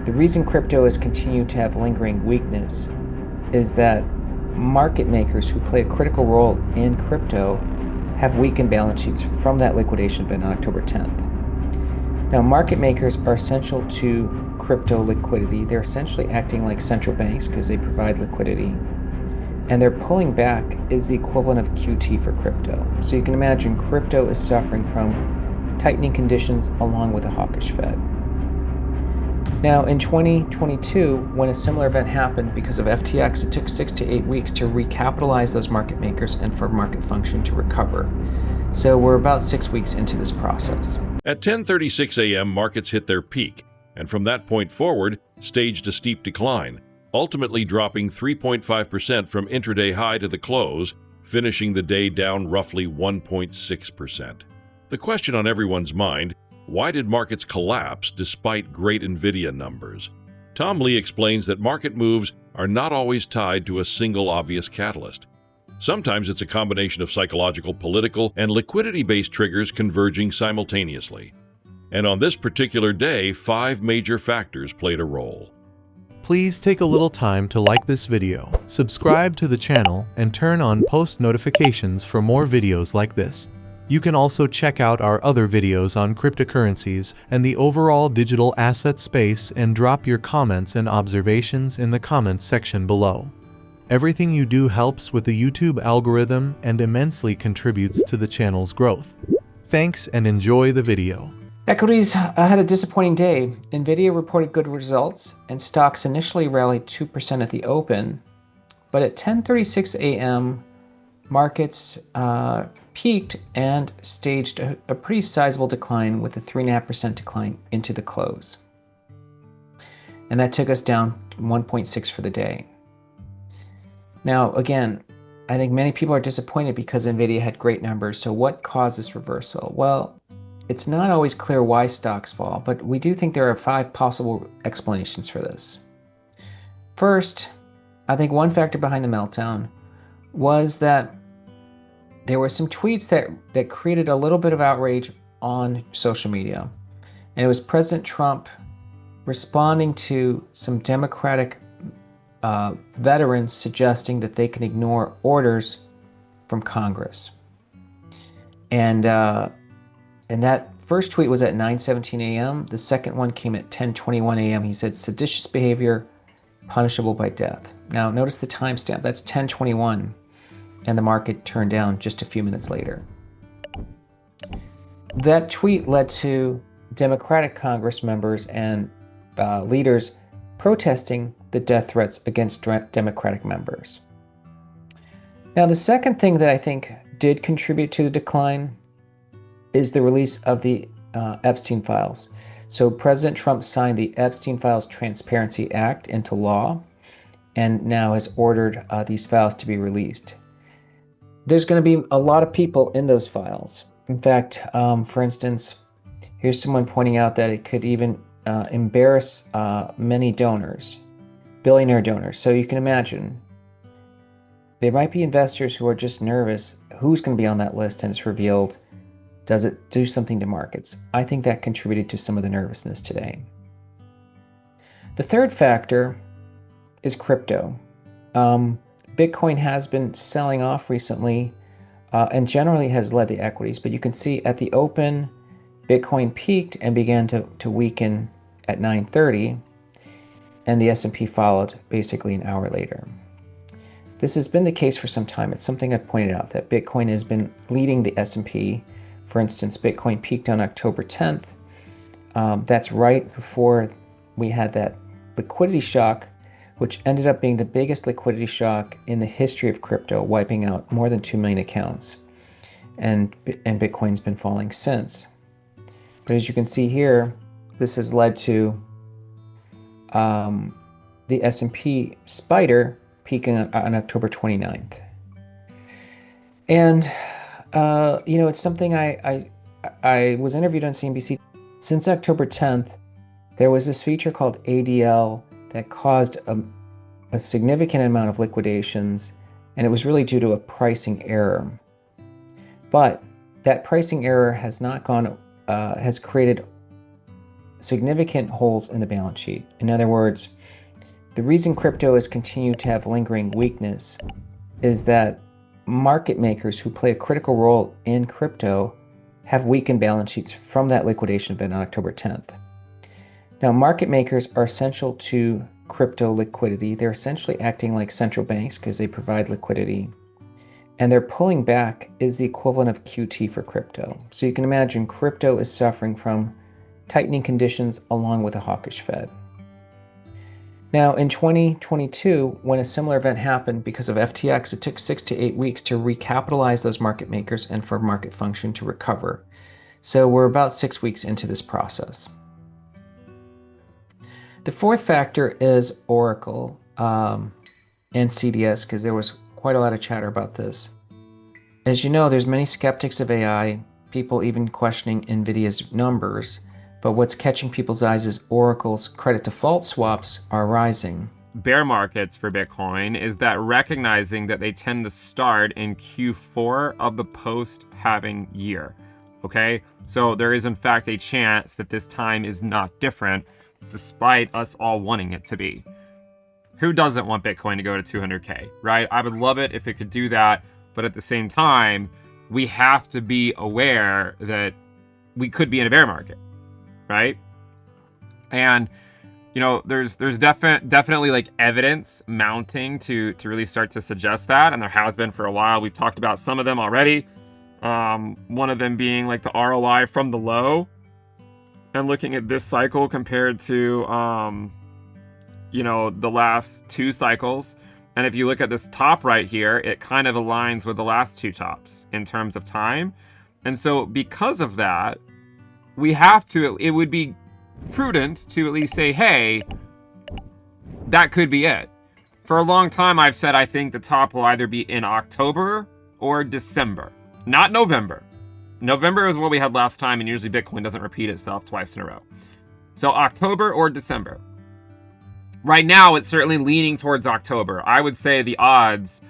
The reason crypto has continued to have lingering weakness is that market makers who play a critical role in crypto have weakened balance sheets from that liquidation event on October 10th. Now, market makers are essential to crypto liquidity. They're essentially acting like central banks because they provide liquidity. And their pulling back is the equivalent of QT for crypto. So you can imagine crypto is suffering from tightening conditions along with a hawkish Fed. Now, in 2022, when a similar event happened because of FTX, it took 6 to 8 weeks to recapitalize those market makers and for market function to recover. So we're about 6 weeks into this process. At 10:36 a.m., markets hit their peak, and from that point forward, staged a steep decline, ultimately dropping 3.5% from intraday high to the close, finishing the day down roughly 1.6%. The question on everyone's mind: why did markets collapse despite great Nvidia numbers? Tom Lee explains that market moves are not always tied to a single obvious catalyst. Sometimes it's a combination of psychological, political, and liquidity-based triggers converging simultaneously. And on this particular day, 5 major factors played a role. Please take a little time to like this video, subscribe to the channel, and turn on post notifications for more videos like this. You can also check out our other videos on cryptocurrencies and the overall digital asset space and drop your comments and observations in the comments section below. Everything you do helps with the YouTube algorithm and immensely contributes to the channel's growth. Thanks and enjoy the video. Equities had a disappointing day. Nvidia reported good results and stocks initially rallied 2% at the open, but at 10:36 a.m., markets peaked and staged a pretty sizable decline with a 3.5% decline into the close. And that took us down 1.6 for the day. Now, again, I think many people are disappointed because Nvidia had great numbers. So what caused this reversal? Well, it's not always clear why stocks fall, but we do think there are 5 possible explanations for this. First, I think one factor behind the meltdown was that there were some tweets that created a little bit of outrage on social media. And it was President Trump responding to some Democratic veterans suggesting that they can ignore orders from Congress. And that first tweet was at 9:17 a.m. The second one came at 10:21 a.m. He said, seditious behavior punishable by death. Now, notice the timestamp. That's 10:21. And the market turned down just a few minutes later. That tweet led to Democratic Congress members and leaders protesting the death threats against Democratic members. Now, the second thing that I think did contribute to the decline is the release of the Epstein files. So President Trump signed the Epstein Files Transparency Act into law and now has ordered these files to be released. There's going to be a lot of people in those files. In fact, for instance, here's someone pointing out that it could even embarrass many donors, billionaire donors. So you can imagine there might be investors who are just nervous who's going to be on that list, and it's revealed. Does it do something to markets? I think that contributed to some of the nervousness today. The third factor is crypto. Bitcoin has been selling off recently and generally has led the equities, but you can see at the open, Bitcoin peaked and began to weaken at 9:30, and the S&P followed basically an hour later. This has been the case for some time. It's something I've pointed out, that Bitcoin has been leading the S&P. For instance, Bitcoin peaked on October 10th. That's right before we had that liquidity shock, which ended up being the biggest liquidity shock in the history of crypto, wiping out more than 2 million accounts. And Bitcoin's been falling since. But as you can see here, this has led to the S&P spider peaking on October 29th. And, it's something I was interviewed on CNBC. Since October 10th, there was this feature called ADL that caused a significant amount of liquidations, and it was really due to a pricing error. But that pricing error has not gone, has created significant holes in the balance sheet. In other words, the reason crypto has continued to have lingering weakness is that market makers who play a critical role in crypto have weakened balance sheets from that liquidation event on October 10th. Now, market makers are essential to crypto liquidity. They're essentially acting like central banks because they provide liquidity. And their pulling back is the equivalent of QT for crypto. So you can imagine crypto is suffering from tightening conditions along with a hawkish Fed. Now, in 2022, when a similar event happened because of FTX, it took 6 to 8 weeks to recapitalize those market makers and for market function to recover. So we're about 6 weeks into this process. The fourth factor is Oracle and CDS, because there was quite a lot of chatter about this. As you know, there's many skeptics of AI, people even questioning Nvidia's numbers. But what's catching people's eyes is Oracle's credit default swaps are rising. Bear markets for Bitcoin is that recognizing that they tend to start in Q4 of the post-halving year, okay? So there is in fact a chance that this time is not different, despite us all wanting it to be. Who doesn't want Bitcoin to go to 200K, right? I would love it if it could do that, but at the same time, we have to be aware that we could be in a bear market. Right? And, you know, there's definitely like evidence mounting to really start to suggest that. And there has been for a while. We've talked about some of them already. One of them being like the ROI from the low and looking at this cycle compared to, you know, the last two cycles. And if you look at this top right here, it kind of aligns with the last two tops in terms of time. And so because of that, we have to, it would be prudent to at least say, hey, that could be it. For a long time, I've said I think the top will either be in October or December, not November. November is what we had last time, and usually Bitcoin doesn't repeat itself twice in a row. So October or December. Right now, it's certainly leaning towards October. I would say the odds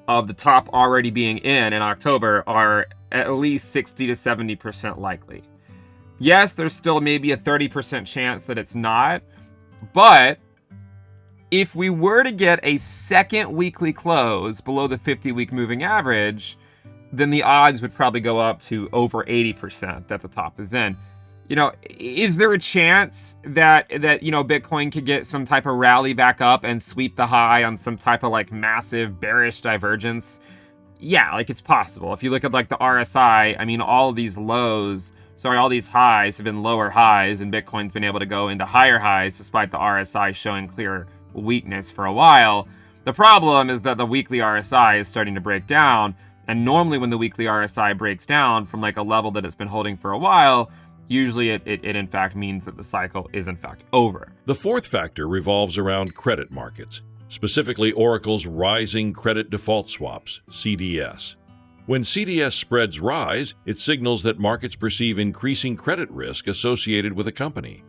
of the top already being in October are at least 60 to 70% likely. Yes, there's still maybe a 30% chance that it's not, but if we were to get a second weekly close below the 50-week moving average, then the odds would probably go up to over 80% that the top is in. You know, is there a chance that you know, Bitcoin could get some type of rally back up and sweep the high on some type of like massive bearish divergence? Yeah, like it's possible. If you look at like the RSI, I mean, all these highs have been lower highs, and Bitcoin's been able to go into higher highs despite the RSI showing clear weakness for a while. The problem is that the weekly RSI is starting to break down, and normally when the weekly RSI breaks down from like a level that it's been holding for a while, usually it in fact means that the cycle is in fact over. The fourth factor revolves around credit markets, specifically Oracle's rising credit default swaps, CDS. When CDS spreads rise, it signals that markets perceive increasing credit risk associated with a company.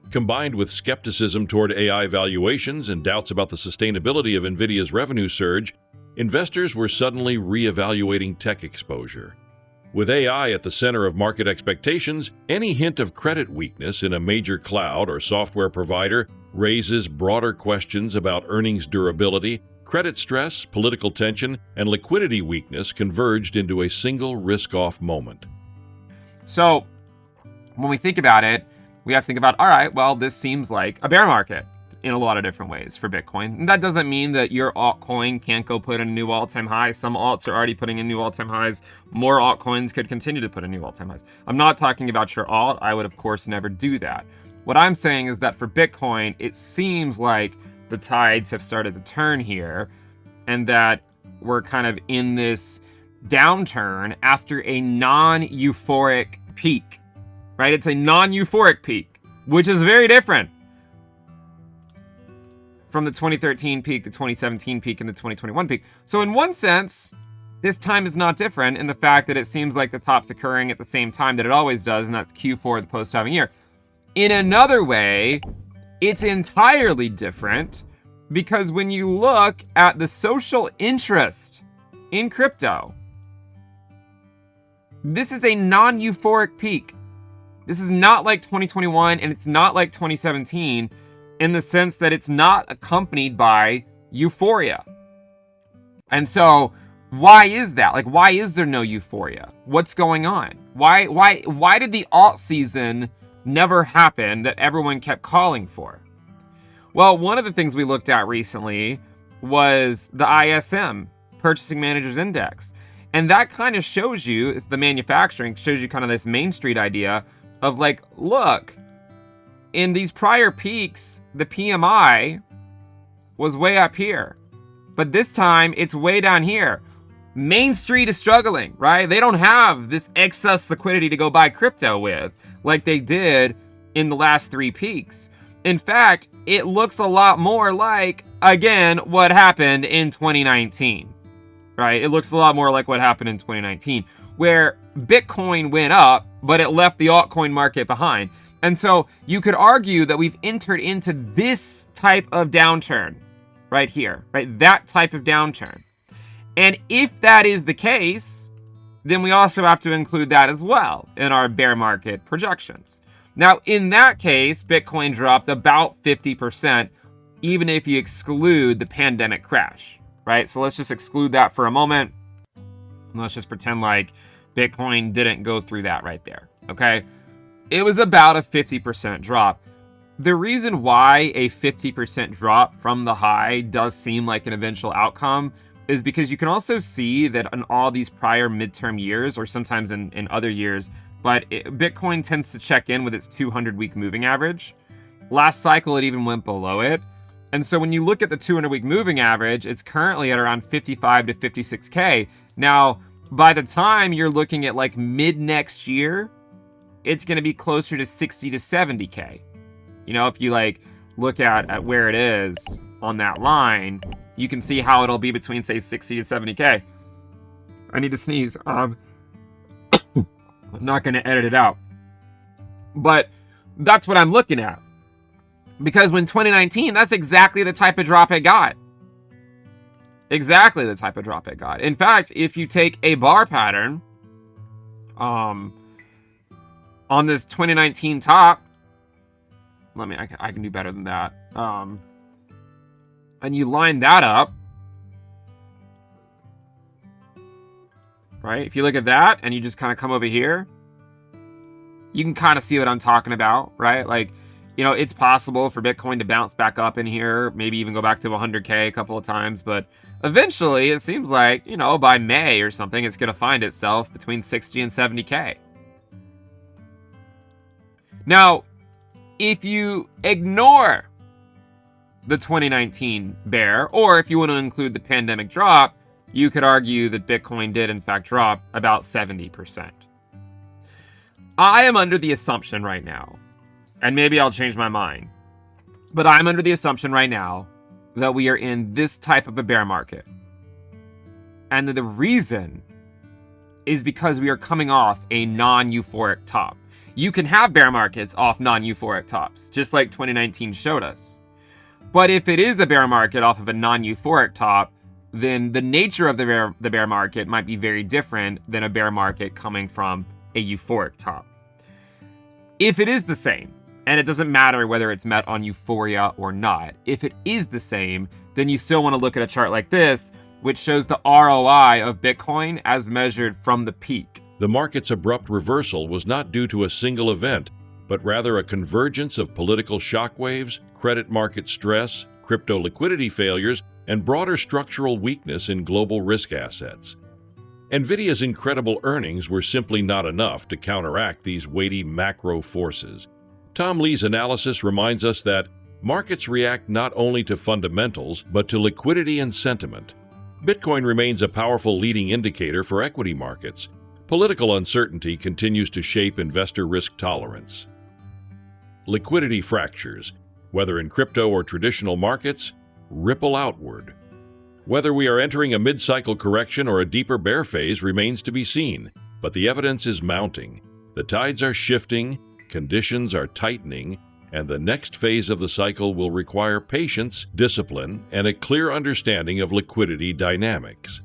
Combined with skepticism toward AI valuations and doubts about the sustainability of Nvidia's revenue surge, investors were suddenly re-evaluating tech exposure. With AI at the center of market expectations, any hint of credit weakness in a major cloud or software provider raises broader questions about earnings durability. Credit stress, political tension, and liquidity weakness converged into a single risk-off moment. So when we think about it, we have to think about, all right, well, this seems like a bear market in a lot of different ways for Bitcoin. And that doesn't mean that your altcoin can't go put in a new all-time high. Some alts are already putting in new all-time highs. More altcoins could continue to put in new all-time highs. I'm not talking about your alt. I would, of course, never do that. What I'm saying is that for Bitcoin, it seems like the tides have started to turn here, and that we're kind of in this downturn after a non-euphoric peak, right? It's a non-euphoric peak, which is very different from the 2013 peak, the 2017 peak, and the 2021 peak. So in one sense, this time is not different in the fact that it seems like the top's occurring at the same time that it always does, and that's Q4 of the post-halving year. In another way, it's entirely different because when you look at the social interest in crypto, this is a non-euphoric peak. This is not like 2021 and it's not like 2017 in the sense that it's not accompanied by euphoria. And so why is that? Like, why is there no euphoria? What's going on? Why did the alt season never happen that everyone kept calling for? Well, one of the things we looked at recently was the ISM, Purchasing Managers Index. And that kind of shows you, it's the manufacturing, shows you kind of this Main Street idea of like, look, in these prior peaks, the PMI was way up here. But this time, it's way down here. Main Street is struggling, right? They don't have this excess liquidity to go buy crypto with like they did in the last 3 peaks. In fact, it looks a lot more like, again, what happened in 2019, right? It looks a lot more like what happened in 2019, where Bitcoin went up, but it left the altcoin market behind. And so you could argue that we've entered into this type of downturn right here, right? That type of downturn. And if that is the case, then we also have to include that as well in our bear market projections. Now, in that case, Bitcoin dropped about 50%, even if you exclude the pandemic crash, right? So let's just exclude that for a moment. And let's just pretend like Bitcoin didn't go through that right there, okay? It was about a 50% drop. The reason why a 50% drop from the high does seem like an eventual outcome is because you can also see that in all these prior midterm years, or sometimes in other years, but Bitcoin tends to check in with its 200-week moving average. Last cycle, it even went below it. And so when you look at the 200-week moving average, it's currently at around 55 to 56K. Now, by the time you're looking at like mid next year, it's going to be closer to 60 to 70K. You know, if you like look at where it is on that line, you can see how it'll be between, say, 60 to 70K. I need to sneeze. I'm not going to edit it out. But that's what I'm looking at. Because when 2019, that's exactly the type of drop it got. Exactly the type of drop it got. In fact, if you take a bar pattern on this 2019 top, I can do better than that. And you line that up, right? If you look at that and you just kind of come over here, you can kind of see what I'm talking about, right? Like, you know, it's possible for Bitcoin to bounce back up in here, maybe even go back to 100K a couple of times, but eventually it seems like, you know, by May or something, it's going to find itself between 60 and 70K. Now, if you ignore the 2019 bear, or if you want to include the pandemic drop, you could argue that Bitcoin did in fact drop about 70%. I am under the assumption right now, and maybe I'll change my mind, but I'm under the assumption right now that we are in this type of a bear market. And the reason is because we are coming off a non-euphoric top. You can have bear markets off non-euphoric tops, just like 2019 showed us. But if it is a bear market off of a non-euphoric top, then the nature of the bear market might be very different than a bear market coming from a euphoric top. If it is the same, and it doesn't matter whether it's met on euphoria or not, if it is the same, then you still want to look at a chart like this, which shows the ROI of Bitcoin as measured from the peak. The market's abrupt reversal was not due to a single event, but rather a convergence of political shockwaves, credit market stress, crypto liquidity failures, and broader structural weakness in global risk assets. Nvidia's incredible earnings were simply not enough to counteract these weighty macro forces. Tom Lee's analysis reminds us that markets react not only to fundamentals, but to liquidity and sentiment. Bitcoin remains a powerful leading indicator for equity markets. Political uncertainty continues to shape investor risk tolerance. Liquidity fractures, whether in crypto or traditional markets, ripple outward. Whether we are entering a mid-cycle correction or a deeper bear phase remains to be seen, but the evidence is mounting. The tides are shifting, conditions are tightening, and the next phase of the cycle will require patience, discipline, and a clear understanding of liquidity dynamics.